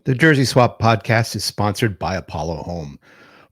The Jersey Swap podcast is sponsored by Apollo Home.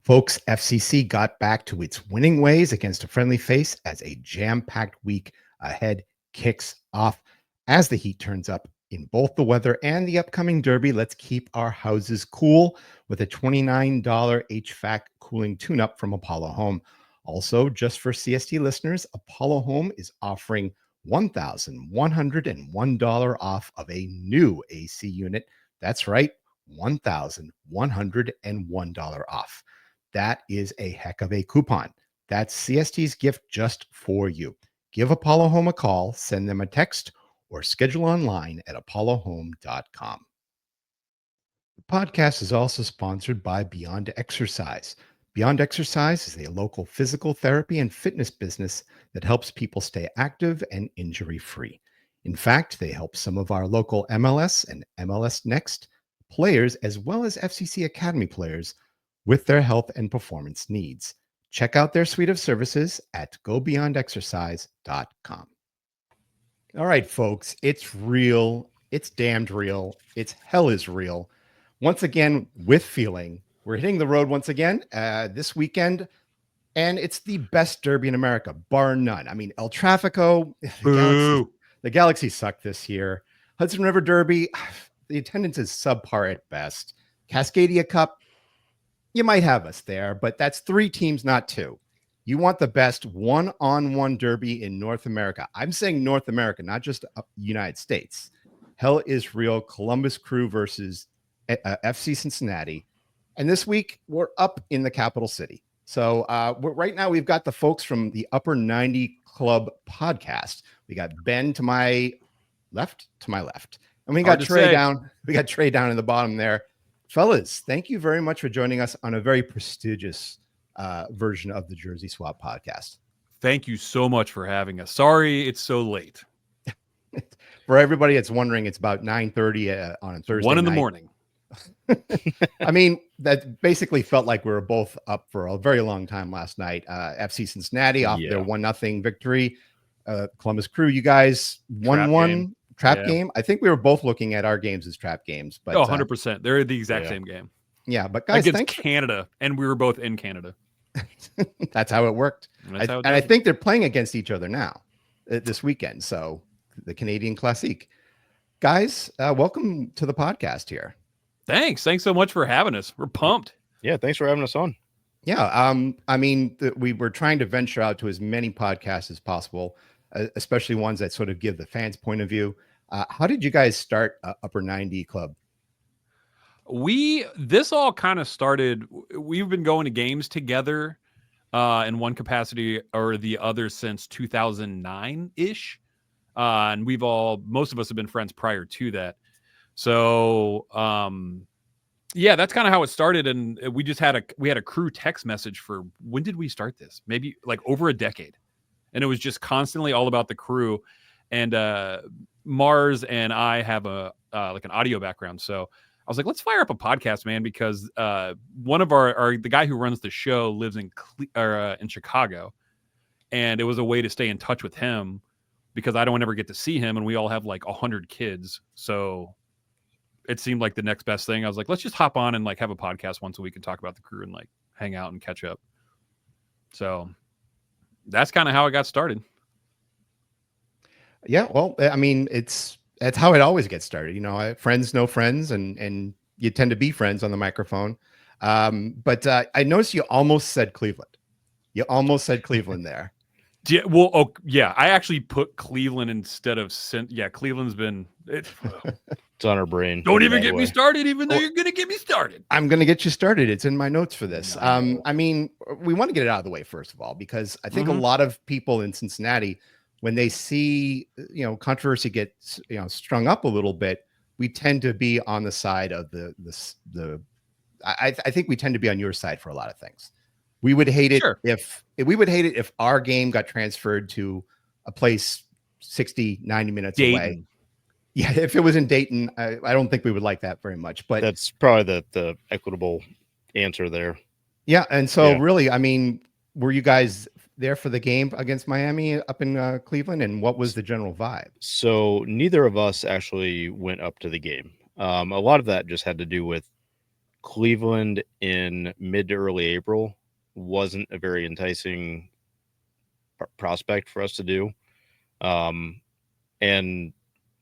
Folks, FCC got back to its winning ways against a friendly face as a jam-packed week ahead kicks off. As the heat turns up in both the weather and the upcoming Derby, let's keep our houses cool with a $29 HVAC cooling tune-up from Apollo Home. Also, just for CST listeners, Apollo Home is offering $1,101 off of a new AC unit. That's right, $1,101 off. That is a heck of a coupon. That's CST's gift just for you. Give Apollo Home a call, send them a text, or schedule online at apollohome.com. The podcast is also sponsored by Beyond Exercise. Beyond Exercise is a local physical therapy and fitness business that helps people stay active and injury-free. In fact, they help some of our local MLS and MLS Next players, as well as FCC Academy players, with their health and performance needs. Check out their suite of services at gobeyondexercise.com. All right, folks, it's real. It's damned real. It's hell is real. Once again, with feeling, we're hitting the road once again this weekend, and it's the best Derby in America, bar none. I mean, El Trafico, the Galaxy sucked this year. Hudson River Derby, the attendance is subpar at best. Cascadia Cup, you might have us there, but that's 3 teams, not 2. You want the best one-on-one Derby in North America. I'm saying North America, not just United States. Hell is real. Columbus Crew versus FC Cincinnati. And this week, we're up in the capital city. So right now, we've got the folks from the Upper 90 Club podcast. We got Ben to my left, and we got Trey down. We got Trey down in the bottom there. Fellas, thank you very much for joining us on a very prestigious version of the Jersey Swap podcast. Thank you so much for having us. Sorry it's so late. For everybody that's wondering, it's about 9:30 on a Thursday 1 in the night. morning. I mean, that basically felt like we were both up for a very long time last night. FC Cincinnati off their 1-0 victory. Columbus Crew, you guys 1-1 trap game. I think we were both looking at our games as trap games. But 100%. They're the exact same game. Yeah, but guys, against Canada, and we were both in Canada. That's how it worked. And I think they're playing against each other now this weekend. So the Canadian Classique. Guys, welcome to the podcast here. Thanks so much for having us. We're pumped. Yeah, thanks for having us on. Yeah, I mean, we were trying to venture out to as many podcasts as possible, especially ones that sort of give the fans' point of view. How did you guys start Upper 90 Club? This all kind of started, we've been going to games together in one capacity or the other since 2009-ish. And most of us have been friends prior to that. So, yeah, that's kind of how it started. And we had a crew text message for, when did we start this? Maybe like over a decade. And it was just constantly all about the crew. And Mars and I have like an audio background. So I was like, let's fire up a podcast, man, because one of the guy who runs the show lives in Chicago. And it was a way to stay in touch with him because I don't ever get to see him. And we all have like 100 kids. So it seemed like the next best thing. I was like, let's just hop on and like have a podcast once a week and talk about the crew and like hang out and catch up. So that's kind of how it got started. Yeah, well, I mean, that's how it always gets started. You know, friends know friends, and you tend to be friends on the microphone. But I noticed you almost said Cleveland. You almost said Cleveland there. Yeah, well, I actually put Cleveland instead of Cleveland's been it's on our brain. Don't even get me started, even though you're gonna get me started. I'm gonna get you started. It's in my notes for this. No. I mean, we want to get it out of the way first of all, because I think a lot of people in Cincinnati, when they see controversy get strung up a little bit, we tend to be on the side of I think we tend to be on your side for a lot of things. We would hate it if our game got transferred to a place 60, 90 minutes Dayton. Away. Yeah, if it was in Dayton, I don't think we would like that very much. But that's probably the equitable answer there. Yeah, and so really, I mean, were you guys there for the game against Miami up in Cleveland, and what was the general vibe? So neither of us actually went up to the game. A lot of that just had to do with Cleveland in mid to early April wasn't a very enticing prospect for us to do. And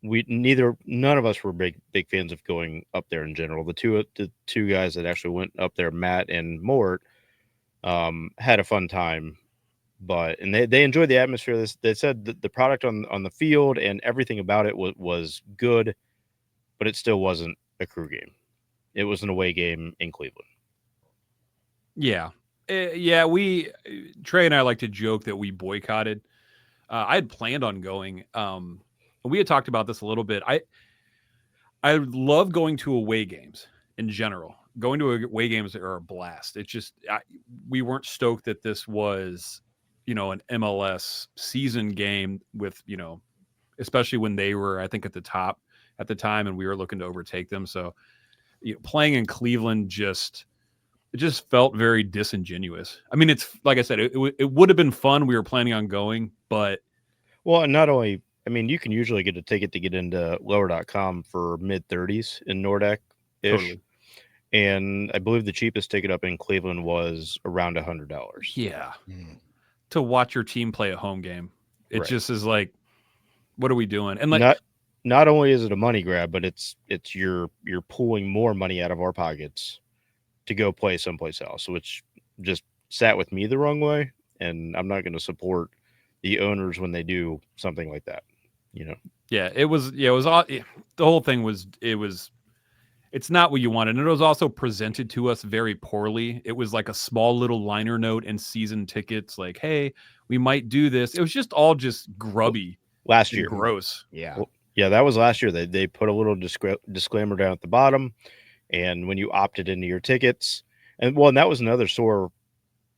none of us were big fans of going up there in general. The two guys that actually went up there, Matt and Mort, had a fun time, and they enjoyed the atmosphere. They said that the product on the field and everything about it was good, but it still wasn't a Crew game. It was an away game in Cleveland. Yeah. We Trey and I like to joke that we boycotted. I had planned on going. We had talked about this a little bit. I love going to away games in general. Going to away games are a blast. It's just we weren't stoked that this was, an MLS season game with, especially when they were, I think, at the top at the time, and we were looking to overtake them. So, playing in Cleveland it just felt very disingenuous. I mean, it's like I said, it would have been fun. We were planning on going, but and not only, I mean, you can usually get a ticket to get into lower.com for mid-30s in Nordec ish. Totally. And I believe the cheapest ticket up in Cleveland was around $100. Yeah. To watch your team play a home game. It just is like, what are we doing? And like, not only is it a money grab, but it's you're pulling more money out of our pockets to go play someplace else, which just sat with me the wrong way. And I'm not going to support the owners when they do something like that, Yeah, it was the whole thing was, it's not what you wanted. And it was also presented to us very poorly. It was like a small little liner note in season tickets, like, hey, we might do this. It was just all just grubby. Last year. Gross. Yeah. Well, yeah, that was last year. They put a little disclaimer down at the bottom. And when you opted into your tickets, and that was another sore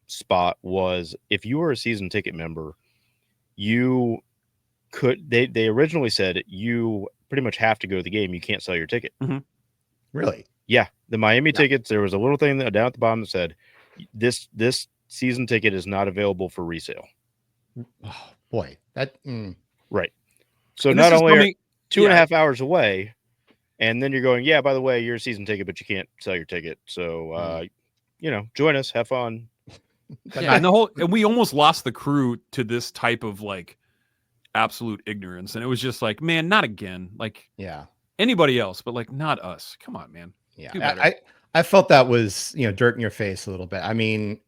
spot, was if you were a season ticket member, you could, they originally said you pretty much have to go to the game. You can't sell your ticket. Mm-hmm. Really? Yeah. The Miami tickets, there was a little thing down at the bottom that said this season ticket is not available for resale. Oh boy, right. So and not only are 2.5 hours away, and then you're going, yeah, by the way, you're a season ticket, but you can't sell your ticket. So, join us, have fun. Yeah, and we almost lost the Crew to this type of like absolute ignorance. And it was just like, man, not again. Like, yeah, anybody else, but like not us. Come on, man. Yeah. I felt that was, dirt in your face a little bit. I mean,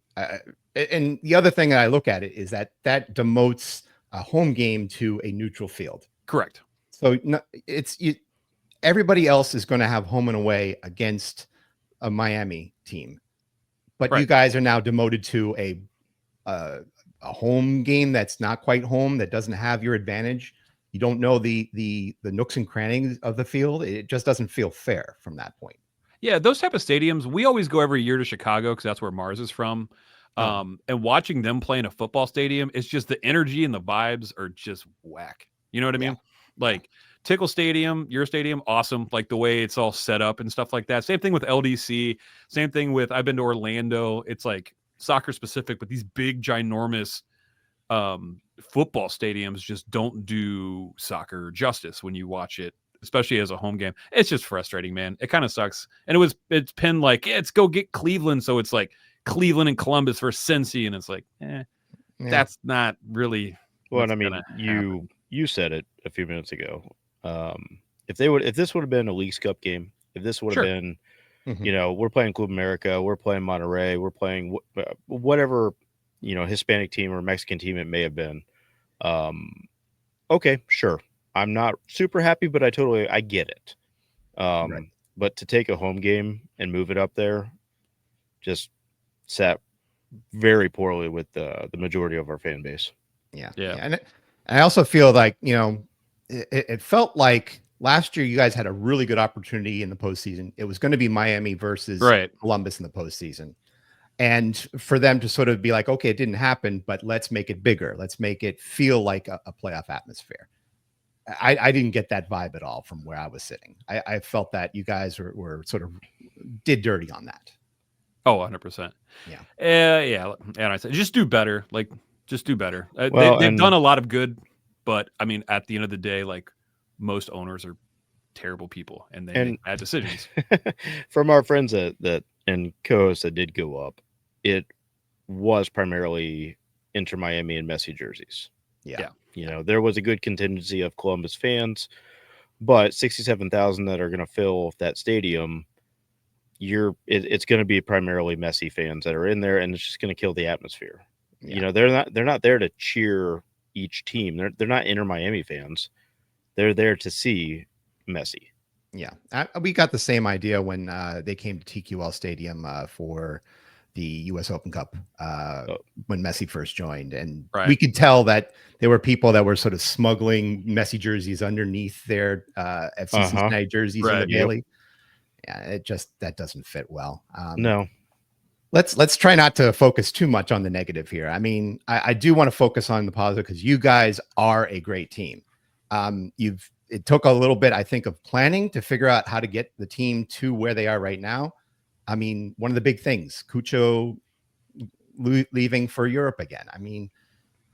and the other thing that I look at it is that demotes a home game to a neutral field. Correct. So everybody else is going to have home and away against a Miami team, but you guys are now demoted to a home game that's not quite home, that doesn't have your advantage. You don't know the nooks and crannies of the field. It just doesn't feel fair from that point. Yeah, those type of stadiums, we always go every year to Chicago because that's where Mars is from. And watching them play in a football stadium, it's just the energy and the vibes are just whack. You know what I mean? Like Tickle Stadium, your stadium, awesome. Like the way it's all set up and stuff like that. Same thing with LDC. Same thing with, I've been to Orlando. It's like soccer specific, but these big, ginormous football stadiums just don't do soccer justice when you watch it, especially as a home game. It's just frustrating, man. It kind of sucks. And it's pinned like, let's go get Cleveland. So it's like Cleveland and Columbus versus Cincy. And it's like, that's not really. Well, and I mean, you said it a few minutes ago. If this would have been a Leagues Cup game, if this would have been, we're playing Club America, we're playing Monterrey, we're playing whatever, Hispanic team or Mexican team it may have been. Okay, sure. I'm not super happy, but I get it. But to take a home game and move it up there just sat very poorly with the majority of our fan base. Yeah. And I also feel like, it felt like last year you guys had a really good opportunity in the postseason. It was going to be Miami versus Columbus in the postseason. And for them to sort of be like, okay, it didn't happen, but let's make it bigger. Let's make it feel like a playoff atmosphere. I didn't get that vibe at all from where I was sitting. I felt that you guys were sort of did dirty on that. Oh, 100%. Yeah. And I said, just do better. Like, just do better. Well, they've done a lot of good, but I mean, at the end of the day, like most owners are terrible people and they And- make bad decisions. From our friends that and co-hosts that did go up, it was primarily Inter Miami and Messi jerseys. Yeah. You know, there was a good contingency of Columbus fans, but 67,000 that are going to fill that stadium, it's going to be primarily Messi fans that are in there, and it's just going to kill the atmosphere. Yeah. You know, they're not there to cheer each team. They're not Inter Miami fans. They're there to see Messi. Yeah, we got the same idea when they came to TQL Stadium for the U.S. Open Cup when Messi first joined, and we could tell that there were people that were sort of smuggling Messi jerseys underneath their FC Cincinnati jerseys in the Bailey. Yeah, that doesn't fit well. No. Let's try not to focus too much on the negative here. I mean, I do want to focus on the positive because you guys are a great team. It took a little bit, I think, of planning to figure out how to get the team to where they are right now. I mean, one of the big things, Cucho leaving for Europe again. I mean,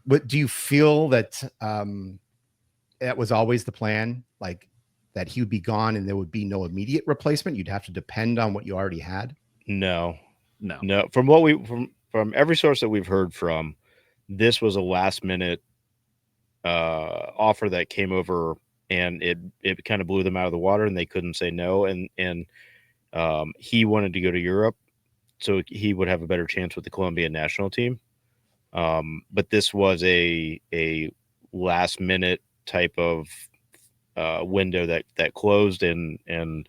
what do you feel that that was always the plan? Like that he would be gone and there would be no immediate replacement? You'd have to depend on what you already had? No. From what from every source that we've heard from, this was a last minute offer that came over, and it kind of blew them out of the water, and they couldn't say no. And he wanted to go to Europe, so he would have a better chance with the Colombian national team. But this was a last minute type of window that closed, and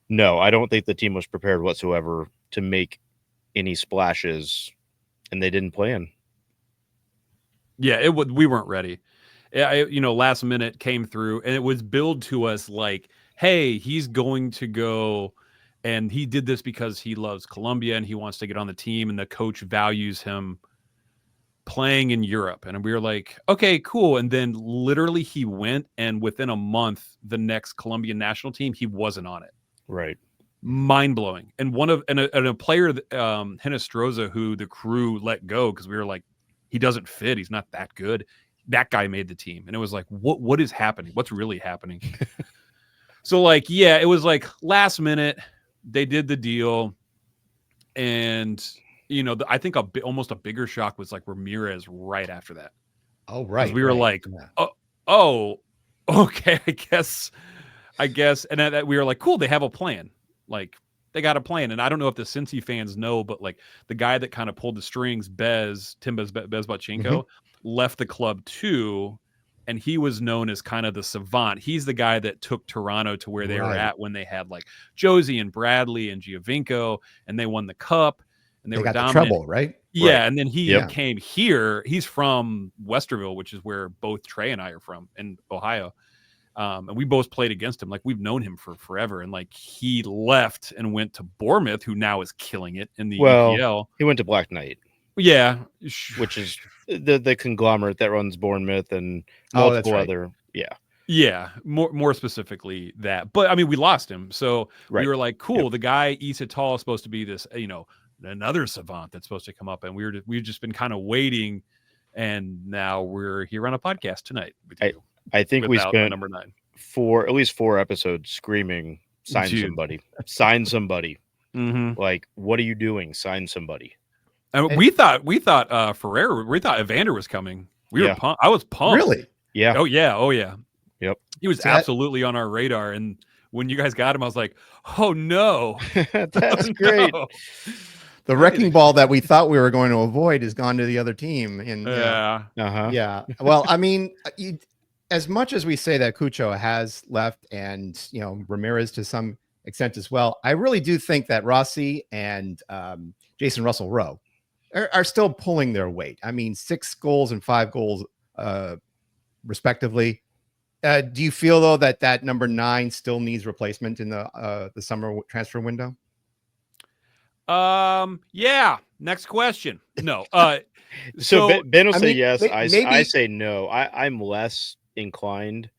no, I don't think the team was prepared whatsoever to make any splashes, and they didn't plan. Yeah, we weren't ready. Last minute came through, and it was billed to us like, hey, he's going to go, and he did this because he loves Colombia and he wants to get on the team, and the coach values him playing in Europe. And we were like, okay, cool. And then literally he went, and within a month, the next Colombian national team, he wasn't on it. Right. Mind blowing. And a player, Hinestroza, who the crew let go because we were like, he doesn't fit. He's not that good. That guy made the team. And it was like, what is happening? What's really happening? So like, yeah, it was like last minute, they did the deal. And, I think almost a bigger shock was like Ramirez right after that. Oh, right. We were like, oh, okay, I guess. And that we were like, cool, they have a plan. Like, they got a plan. And I don't know if the Cincy fans know, but like the guy that kind of pulled the strings, Bez Botchenko, left the club too. And he was known as kind of the savant. He's the guy that took Toronto to where they were at when they had like Josie and Bradley and Giovinco, and they won the cup, and they were got dominant. the treble, right? Yeah. Right. And then he came here. He's from Westerville, which is where both Trey and I are from in Ohio. And we both played against him. Like, we've known him for forever. And like, he left and went to Bournemouth, who now is killing it in the EPL. He went to Black Knight. Yeah. Which is the conglomerate that runs Bournemouth and multiple other. Yeah. Yeah. More specifically that. But I mean, we lost him. So we were like, cool. The guy, Issa Tall, is supposed to be this, another savant that's supposed to come up. And we've just been kind of waiting. And now we're here on a podcast tonight with you. I think we spent number 9 at least 4 episods screaming, sign somebody, sign somebody. Like, what are you doing? Sign somebody. And we thought Ferrer, we thought Evander was coming. We were pumped. I was pumped. Really? Yeah. Oh yeah. Yep. He was absolutely on our radar. And when you guys got him, I was like, oh no. That's great. No. The wrecking ball that we thought we were going to avoid has gone to the other team. And yeah. Well, I mean, as much as we say that Cucho has left, and Ramirez to some extent as well, I really do think that Rossi and Jason Russell Rowe are still pulling their weight. I mean, 6 goals and 5 goals respectively. Do you feel though that number 9 still needs replacement in the summer transfer window? Yeah. Next question. No. So Ben will say yes. maybe, I say no. I'm less inclined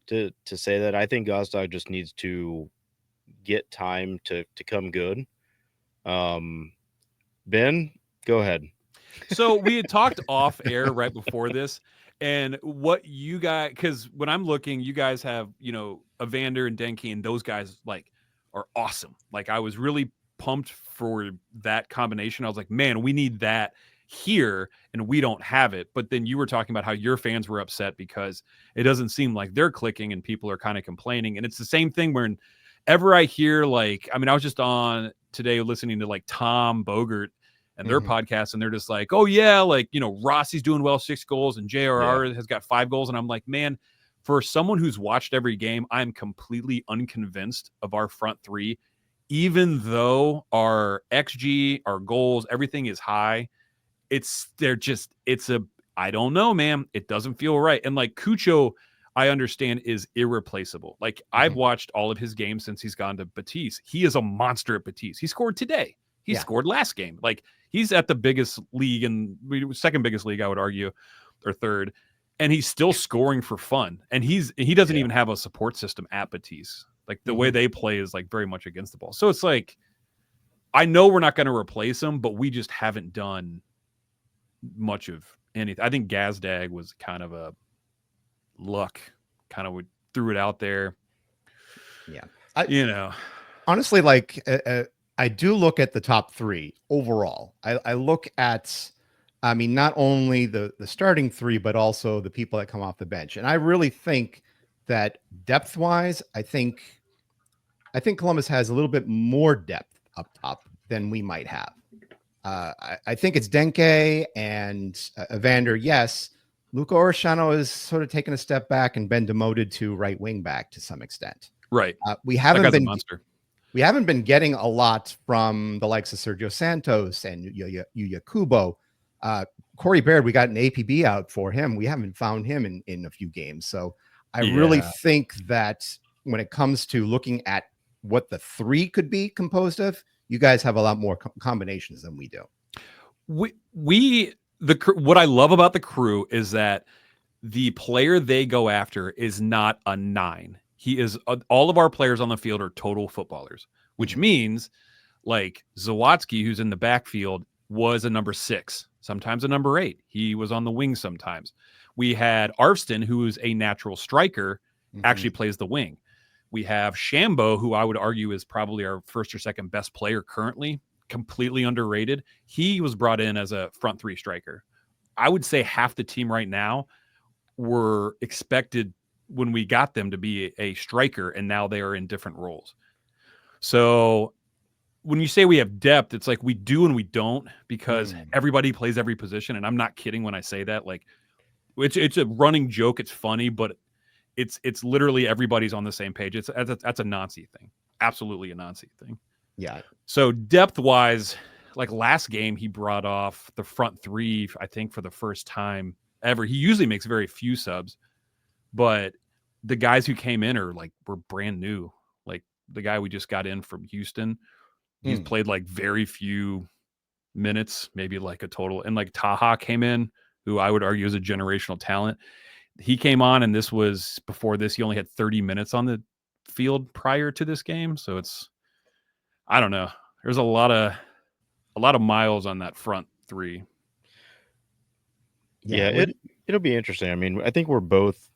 to say that. I think Gazdag just needs to get time to come good. Ben, go ahead. So we had talked off air right before this, And what you guys, because when I'm looking, you guys have, Evander and Denke, and those guys like are awesome. Like I was really pumped for that combination. I was like, man, we need that here, and we don't have it. But then you were talking about how your fans were upset because it doesn't seem like they're clicking, and people are kind of complaining. And it's the same thing whenever I hear I was just on today listening to like Tom Bogert and their podcast, and they're just like, oh yeah, like, Rossi's doing well, 6 goals, and JRR has got 5 goals. And I'm like, man, for someone who's watched every game, I'm completely unconvinced of our front three, even though our XG, our goals, everything is high. I don't know, man. It doesn't feel right. And like Cucho, I understand, is irreplaceable. Like I've watched all of his games since he's gone to Betis. He is a monster at Betis. He scored today. He scored last game. Like he's at the biggest league, and second biggest league, I would argue, or third. And he's still scoring for fun. And he doesn't even have a support system at Betis. Like the way they play is like very much against the ball. So it's like, I know we're not going to replace him, but we just haven't done much of anything. I think Gazdag was kind of a luck, kind of threw it out there. Yeah. Honestly, like I do look at the top 3 overall. I look at, not only the starting 3, but also the people that come off the bench. And I really think that depth wise, I think Columbus has a little bit more depth up top than we might have. I think it's Denke and Evander. Yes, Luca Orishano is sort of taken a step back and been demoted to right wing back to some extent. Right. We haven't been getting a lot from the likes of Sergio Santos and Yuya Kubo. Corey Baird, we got an APB out for him. We haven't found him in a few games. So I really think that when it comes to looking at what the 3 could be composed of, you guys have a lot more combinations than we do. What I love about the Crew is that the player they go after is not a 9. He is all of our players on the field are total footballers, which means like Zawadzki, who's in the backfield, was a number 6, sometimes a number 8. He was on the wing sometimes. We had Arvston, who is a natural striker, actually plays the wing. We have Shambo, who I would argue is probably our first or second best player currently, completely underrated. He was brought in as a front 3 striker. I would say half the team right now were expected when we got them to be a striker, and now they are in different roles. So when you say we have depth, it's like we do and we don't, because everybody plays every position. And I'm not kidding when I say that. Like it's a running joke. It's funny, but it's literally everybody's on the same page. That's a Nazi thing. Absolutely a Nazi thing. Yeah. So depth wise, like last game, he brought off the front 3, I think, for the first time ever. He usually makes very few subs, but the guys who came in were brand new. Like the guy we just got in from Houston, he's played like very few minutes, maybe like a total. And like Taha came in, who I would argue is a generational talent. He came on, and this was before this. He only had 30 minutes on the field prior to this game. So I don't know. There's a lot of miles on that front 3. Yeah, it'll be interesting. I mean, I think we're both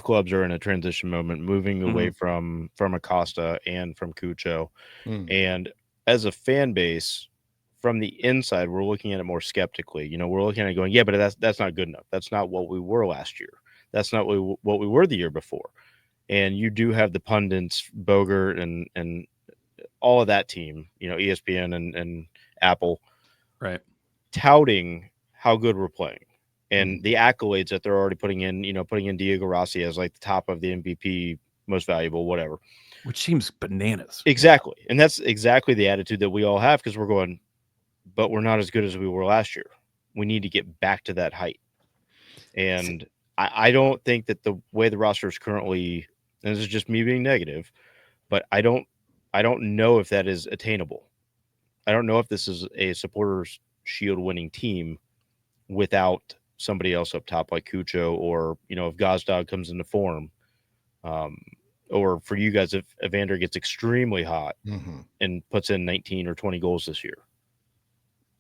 clubs are in a transition moment, moving away from Acosta and from Cucho. And as a fan base, from the inside, we're looking at it more skeptically. We're looking at it going, yeah, but that's not good enough. That's not what we were last year. That's not what we were the year before. And you do have the pundits, Bogert and all of that team, ESPN and Apple, right, touting how good we're playing and the accolades that they're already putting in Diego Rossi as like the top of the MVP, most valuable, whatever. Which seems bananas. Exactly. And that's exactly the attitude that we all have, because we're going, but we're not as good as we were last year. We need to get back to that height. And I don't think that the way the roster is currently, and this is just me being negative, but I don't know if that is attainable. I don't know if this is a Supporters Shield winning team without somebody else up top like Cucho, or if Gazdag comes into form, or for you guys if Evander gets extremely hot and puts in 19 or 20 goals this year.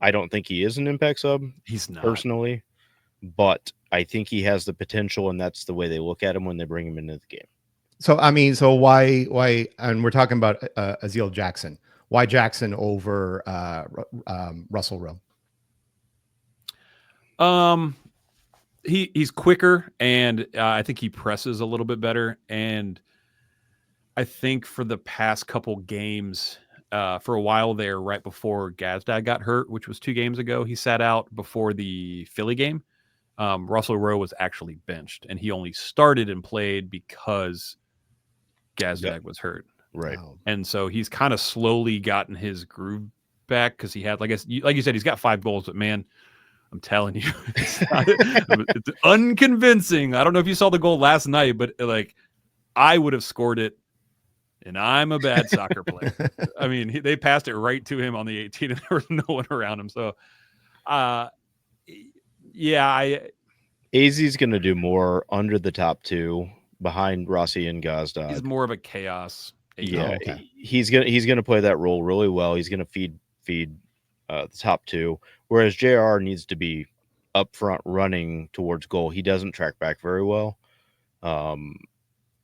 I don't think he is an impact sub He's not. personally, but I think he has the potential, and that's the way they look at him when they bring him into the game. So I mean, so why? And we're talking about Azeel Jackson. Why Jackson over Russell Rowe? He's quicker, and I think he presses a little bit better. And I think for the past couple games, for a while there, right before Gazdag got hurt, which was 2 games ago, he sat out before the Philly game. Russell Rowe was actually benched, and he only started and played because Gazdag was hurt. Right. Oh. And so he's kind of slowly gotten his groove back because he had, like you said, he's got 5 goals, but man, I'm telling you, it's unconvincing. I don't know if you saw the goal last night, but like I would have scored it, and I'm a bad soccer player. I mean, they passed it right to him on the 18, and there was no one around him. So, yeah, AZ's going to do more under the top 2 behind Rossi and Gazdag. he's more of a chaos. Yeah, okay. he's gonna play that role really well. He's gonna feed the top 2, whereas JR needs to be up front running towards goal. He doesn't track back very well.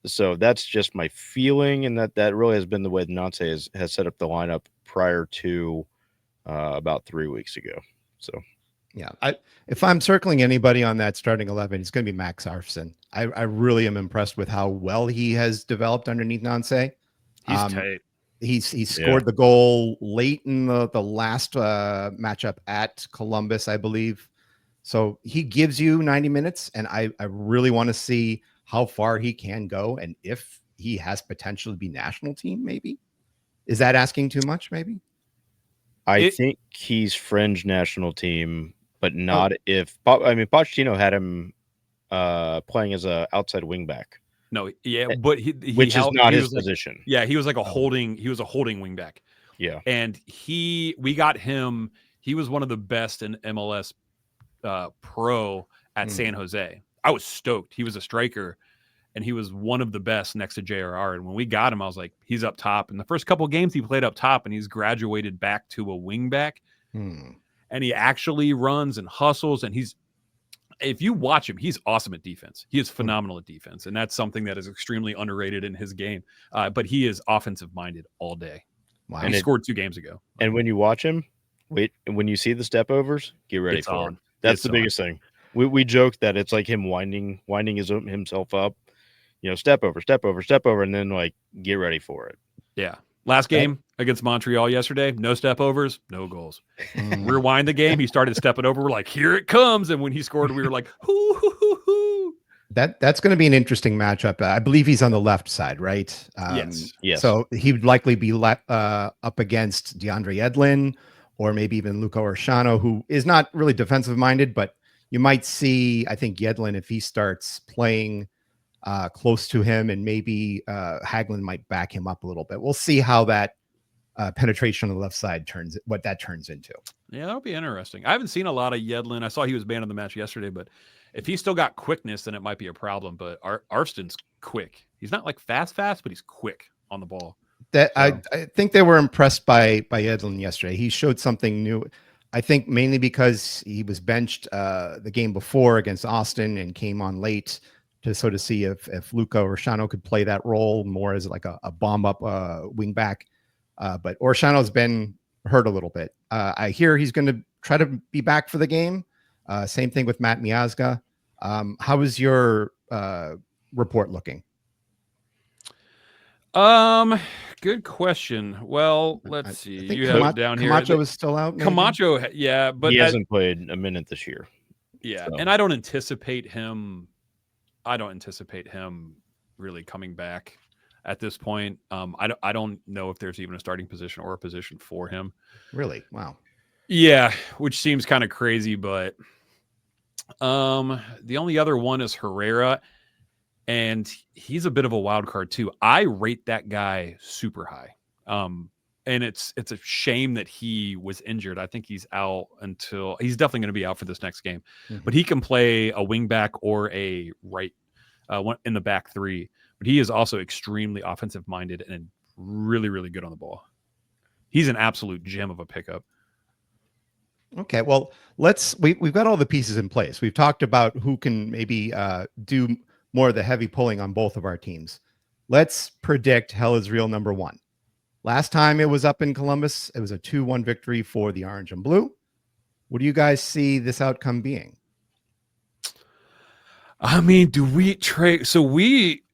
So that's just my feeling, and that really has been the way Nancy has set up the lineup prior to about 3 weeks ago. So Yeah, if I'm circling anybody on that starting 11, it's going to be Max Arfson. I really am impressed with how well he has developed underneath Nancy. He's tight. He's scored the goal late in the last matchup at Columbus, I believe. So he gives you 90 minutes, and I really want to see how far he can go, and if he has potential to be national team. Maybe is that asking too much? Maybe I think he's fringe national team, but not if Pochettino had him playing as a outside wing back. No, yeah, but which is not his position. Yeah, he was like a holding. He was a holding wing back. Yeah, and we got him. He was one of the best in MLS Pro at San Jose. I was stoked. He was a striker, and he was one of the best next to JRR. And when we got him, I was like, he's up top. And the first couple of games, he played up top, and he's graduated back to a wing back. And he actually runs and hustles, and if you watch him, he's awesome at defense. He is phenomenal at defense, and that's something that is extremely underrated in his game. But he is offensive-minded all day. Wow. And he scored 2 games ago. And when you watch him, when you see the step overs, get ready for it. That's the biggest thing. We joke that it's like him winding himself up, step over, and then like get ready for it. Yeah. Last game against Montreal yesterday, no step overs, no goals. Rewind the game, he started stepping over. We're like, here it comes. And when he scored, we were like, hoo, hoo, hoo, hoo. That's going to be an interesting matchup. I believe he's on the left side, right? Yes. So he would likely be up against DeAndre Edlin, or maybe even Luca Orshano, who is not really defensive minded, but you might see, I think, Yedlin, if he starts playing close to him, and maybe Hagelin might back him up a little bit. We'll see how that penetration on the left side what that turns into. Yeah, that'll be interesting. I haven't seen a lot of Yedlin. I saw he was banned in the match yesterday, but if he's still got quickness, then it might be a problem. But Arston's quick. He's not like fast, but he's quick on the ball. I think they were impressed by Yedlin yesterday. He showed something new. I think mainly because he was benched the game before against Austin and came on late to sort of see if Luca Orshano could play that role more as like a bomb up wing back. But Orshano's been hurt a little bit. I hear he's going to try to be back for the game. Same thing with Matt Miazga. How is your report looking? Good question. Well, let's see. You have it down here. Camacho is still out. Maybe? Camacho, yeah, but he hasn't played a minute this year. Yeah, so. And I don't anticipate him really coming back at this point. I don't know if there's even a starting position or a position for him. Really? Wow. Yeah, which seems kind of crazy, but the only other one is Herrera, and he's a bit of a wild card too. I rate that guy super high. And it's a shame that he was injured. I think he's out he's definitely going to be out for this next game. But he can play a wing back or a right one in the back 3. But he is also extremely offensive minded and really, really good on the ball. He's an absolute gem of a pickup. Okay, well, we've got all the pieces in place. We've talked about who can maybe do more of the heavy pulling on both of our teams. Let's predict Hell is Real number 1. Last time it was up in Columbus, it was a 2-1 victory for the Orange and Blue. What do you guys see this outcome being? I mean, do we trade? So we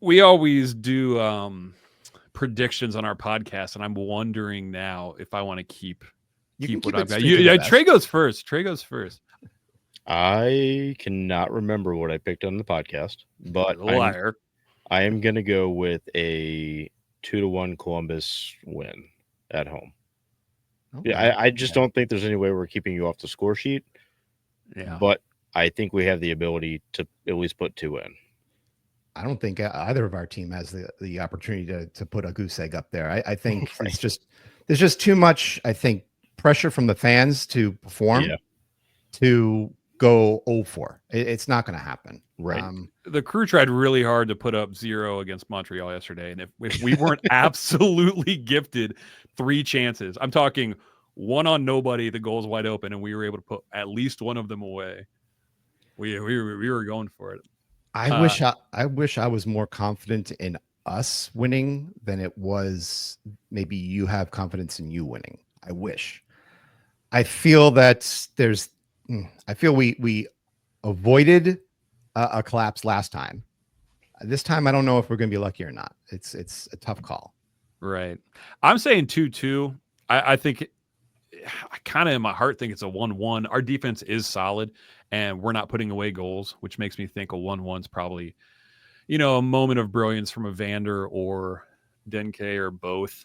always do predictions on our podcast, and I'm wondering now if I want to keep what I've got. Trey goes first. Trey goes first. I cannot remember what I picked on the podcast, but liar. I am going to go with a 2-1 Columbus win at home. Okay. Yeah, I just don't think there's any way we're keeping you off the score sheet. Yeah, but I think we have the ability to at least put 2 in. I don't think either of our team has the opportunity to put a goose egg up there. I think right. There's just too much, I think, pressure from the fans to perform to go 0-4. It's not going to happen. Right. The Crew tried really hard to put up 0 against Montreal yesterday. And if we weren't absolutely gifted 3 chances, I'm talking 1 on nobody, the goal's wide open, and we were able to put at least 1 of them away. We were going for it. I wish I was more confident in us winning than it was maybe you have confidence in you winning. I wish. I feel that we avoided a collapse last time. This time, I don't know if we're going to be lucky or not. It's a tough call. Right. I'm saying 2-2. I think I kind of in my heart think it's a 1-1. Our defense is solid, and we're not putting away goals, which makes me think a 1-1 is probably, a moment of brilliance from Evander or Denke or both.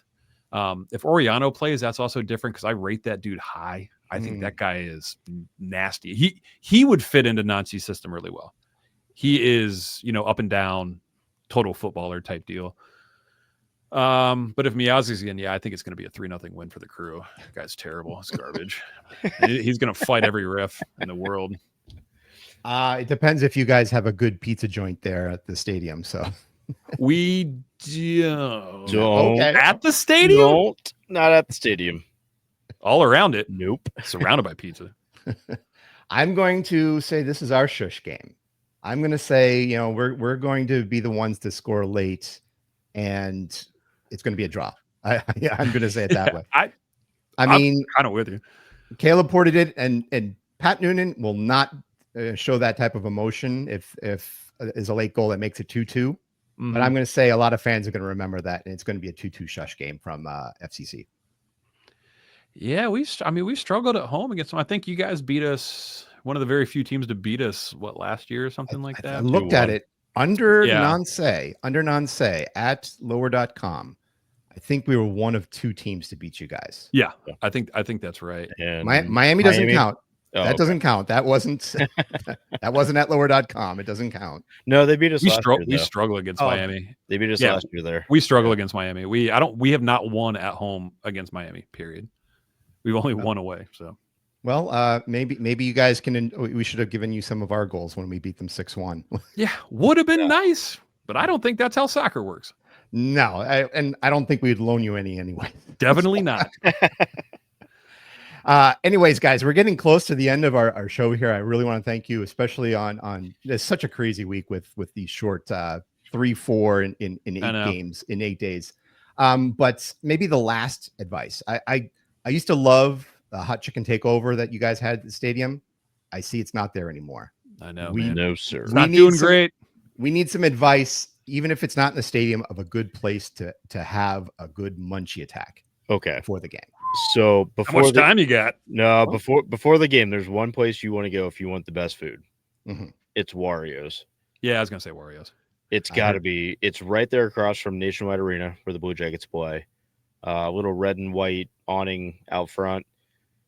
If Oriano plays, that's also different because I rate that dude high. I think that guy is nasty. He would fit into Nancy's system really well. He is, up and down, total footballer type deal. But if Miyazi's again, I think it's going to be a 3-0 win for the Crew. That guy's terrible. It's garbage. He's going to fight every ref in the world. It depends if you guys have a good pizza joint there at the stadium. So we don't. Okay. At the stadium? Not at the stadium. All around it. Nope. Surrounded by pizza. I'm going to say this is our shush game. I'm going to say, we're going to be the ones to score late, and it's going to be a draw. I'm going to say it that way. I mean, kind of with you. Caleb ported it, and Pat Noonan will not show that type of emotion if is a late goal that makes it 2-2. But I'm going to say a lot of fans are going to remember that, and it's going to be a 2-2 shush game from FCC. Yeah, we struggled at home against them. I think you guys beat us, one of the very few teams to beat us, last year or something like that? I looked at it under Nonce at lower.com. I think we were one of 2 teams to beat you guys. Yeah. I think that's right. And Miami doesn't count. That doesn't count. That wasn't at lower.com. It doesn't count. No, they beat us last year. We struggle against Miami. They beat us last year there. We struggle against Miami. We have not won at home against Miami, period. We've only won away. So, well, maybe you guys can. We should have given you some of our goals when we beat them 6-1. Yeah, would have been nice, but I don't think that's how soccer works. No, I don't think we'd loan you any anyway. Definitely not. Anyways, guys, we're getting close to the end of our show here. I really want to thank you, especially on it's such a crazy week with these short 3-4 in 8 games in 8 days. But maybe the last advice. I used to love the hot chicken takeover that you guys had at the stadium. I see it's not there anymore. I know. No, sir. It's not doing great. We need some advice, even if it's not in the stadium, of a good place to have a good munchie attack. Okay. Before the game. So before how much time you got? No, before the game, there's one place you want to go if you want the best food. Mm-hmm. It's Wario's. Yeah, I was gonna say Wario's. It's got to be. It's right there across from Nationwide Arena where the Blue Jackets play. Little red and white awning out front.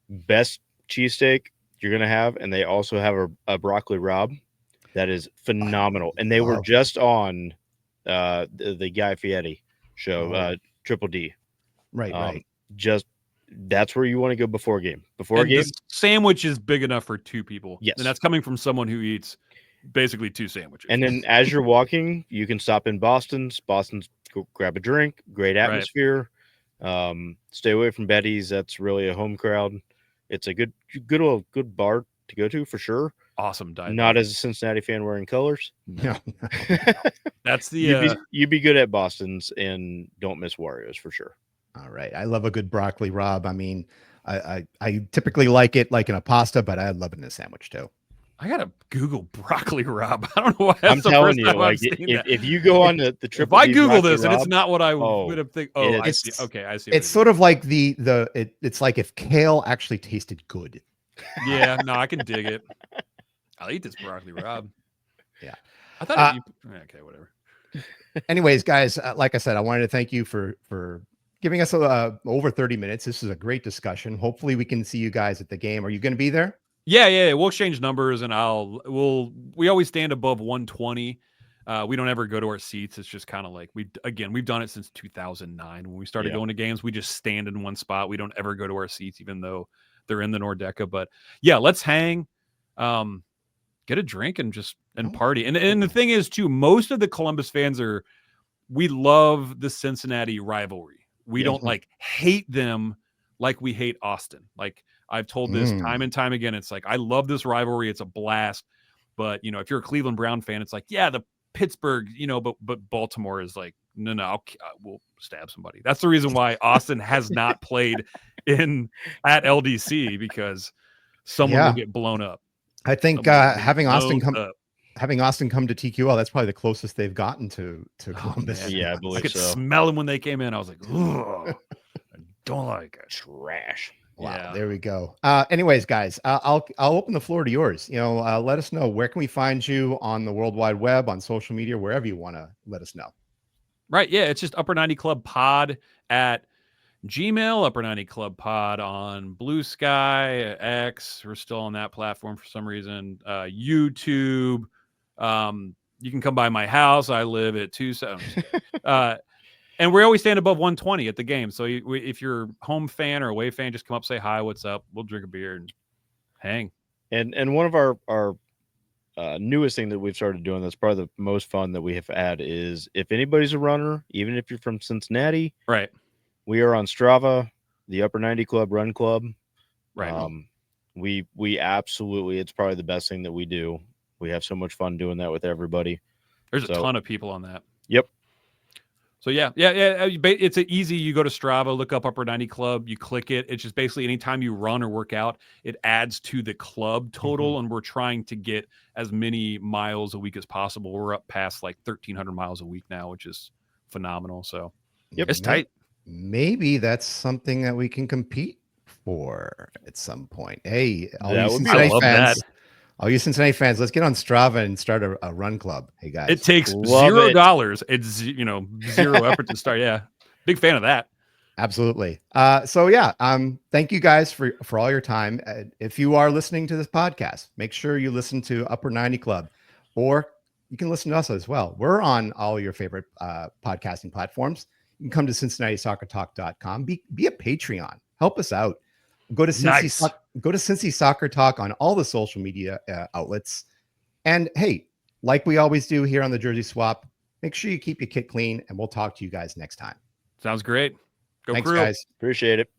Best cheesesteak you're gonna have, and they also have a broccoli rabe that is phenomenal. And they were just on the Guy Fieri show, Triple D. Right. Just that's where you want to go before a game. Before a game, the sandwich is big enough for 2 people. Yes, and that's coming from someone who eats basically 2 sandwiches. And then as you're walking, you can stop in Boston's. Go grab a drink. Great atmosphere. Stay away from Betty's. That's really a home crowd. It's a good bar to go to for sure. Awesome dive. Not as a Cincinnati fan wearing colors. No. That's the you'd be good at Boston's and don't miss Warriors for sure. All right. I love a good broccoli Rob. I mean, I typically like it like in a pasta, but I love it in a sandwich too. I gotta Google broccoli Rob. I don't know why. I'm telling you, like if you go on the trip, if I Google this and it's not what I would have think. Oh, I see. Okay, I see. It's sort of like it's like if kale actually tasted good. Yeah, no, I can dig it. I'll eat this broccoli Rob. Yeah, I thought. Okay, whatever. Anyways, guys, like I said, I wanted to thank you for giving us over 30 minutes. This is a great discussion. Hopefully, we can see you guys at the game. Are you going to be there? Yeah. We'll exchange numbers, and we always stand above 120. We don't ever go to our seats. It's just kind of like we've done it since 2009 when we started going to games. We just stand in one spot. We don't ever go to our seats, even though they're in the Nordeca. But yeah, let's hang, get a drink, and party. And the thing is, too, most of the Columbus fans we love the Cincinnati rivalry. We don't like hate them like we hate Austin. Like I've told this time and time again. It's like, I love this rivalry. It's a blast. But, if you're a Cleveland Brown fan, it's like, yeah, the Pittsburgh, but Baltimore is like, no, we'll stab somebody. That's the reason why Austin has not played at LDC, because someone will get blown up. I think having Austin come to TQL, that's probably the closest they've gotten to Columbus. Yeah, I believe I could so. smell them when they came in. I was like, I don't like it. Trash. Wow, Yeah. there we go. Anyways, guys, I'll open the floor to yours. Let us know, where can we find you on the World Wide Web, on social media, wherever you want to let us know. Right. Yeah. It's just Upper 90 Club Pod at Gmail, Upper 90 Club Pod on Blue Sky, X. We're still on that platform for some reason. YouTube. You can come by my house. I live at 27. And we always stand above 120 at the game. So if you're a home fan or away fan, just come up, say hi, what's up? We'll drink a beer and hang. And one of our newest thing that we've started doing that's probably the most fun that we have had is, if anybody's a runner, even if you're from Cincinnati, right? We are on Strava, the Upper 90 Club Run Club. Right. We absolutely, it's probably the best thing that we do. We have so much fun doing that with everybody. There's a ton of people on that. Yep. So yeah. It's easy. You go to Strava, look up Upper 90 Club, you click it. It's just basically anytime you run or work out, it adds to the club total. And we're trying to get as many miles a week as possible. We're up past like 1,300 miles a week now, which is phenomenal. So it's tight. Maybe that's something that we can compete for at some point. Hey, all you Cincinnati fans, let's get on Strava and start a run club. Hey guys, it takes $0. It's zero effort to start. Yeah, big fan of that. Absolutely. Thank you guys for all your time. If you are listening to this podcast, make sure you listen to Upper 90 Club, or you can listen to us as well. We're on all your favorite podcasting platforms. You can come to CincinnatiSoccerTalk.com. Be a Patreon. Help us out. Go to Cincy Soccer Talk on all the social media outlets. And hey, like we always do here on the Jersey Swap, make sure you keep your kit clean, and we'll talk to you guys next time. Sounds great. Thanks, guys. Appreciate it.